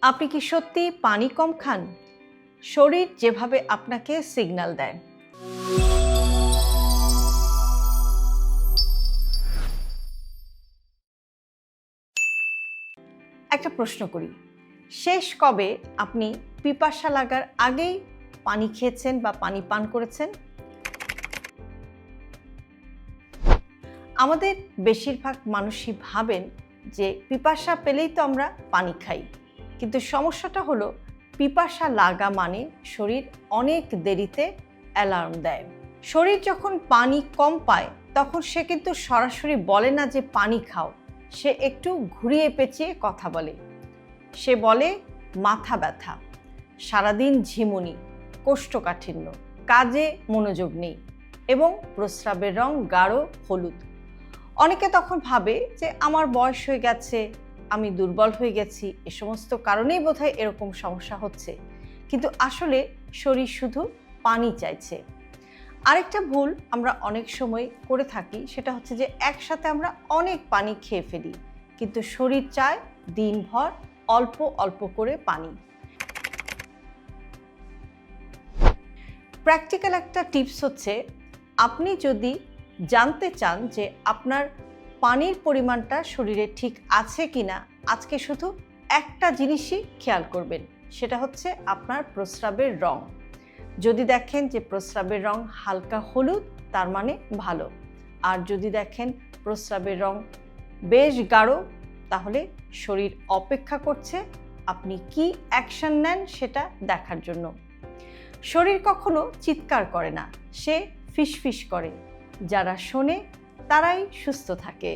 আপনি কি সত্যি পানি কম খান? শরীর যেভাবে আপনাকে সিগন্যাল দেয়। একটা প্রশ্ন করি, শেষ কবে আপনি পিপাসা লাগার আগেই পানি খেয়েছেন বা পানি পান করেছেন? আমাদের বেশিরভাগ মানুষই ভাবেন যে পিপাসা পেলেই তো আমরা পানি খাই, কিন্তু সমস্যাটা হলো পিপাসা লাগা মানে শরীর অনেক দেরিতে অ্যালার্ম দেয়। শরীর যখন পানি কম পায় তখন সে কিন্তু সরাসরি বলে না যে পানি খাও, সে একটু ঘুরিয়ে পেঁচিয়ে কথা বলে। সে বলে মাথা ব্যথা, সারাদিন ঝিমুনি, কোষ্ঠকাঠিন্য, কাজে মনোযোগ নেই এবং প্রস্রাবের রং গাঢ় হলুদ। অনেকে তখন ভাবে যে আমার বয়স হয়ে গেছে, আমি দুর্বল হয়ে গেছি, এ সমস্ত কারণেই বোধহয় এরকম সমস্যা হচ্ছে, কিন্তু আসলে শরীর শুধু পানি চাইছে। আরেকটা ভুল আমরা অনেক সময় করে থাকি, সেটা হচ্ছে যে একসাথে আমরা অনেক পানি খেয়ে ফেলি, কিন্তু শরীর চায় দিনভর অল্প অল্প করে পানি। প্র্যাকটিক্যাল একটা টিপস হচ্ছে, আপনি যদি জানতে চান যে আপনার পানির পরিমাণটা শরীরে ঠিক আছে কিনা, আজকে শুধু একটা জিনিসই খেয়াল করবেন, সেটা হচ্ছে আপনার প্রস্রাবের রং। যদি দেখেন যে প্রস্রাবের রং হালকা হলুদ, তার মানে ভালো। আর যদি দেখেন প্রস্রাবের রং বেশ গাঢ়, তাহলে শরীর অপেক্ষা করছে আপনি কি অ্যাকশন নেন সেটা দেখার জন্য। শরীর কখনো চিৎকার করে না, সে ফিসফিস করে। যারা শোনে তারাই সুস্থ থাকে।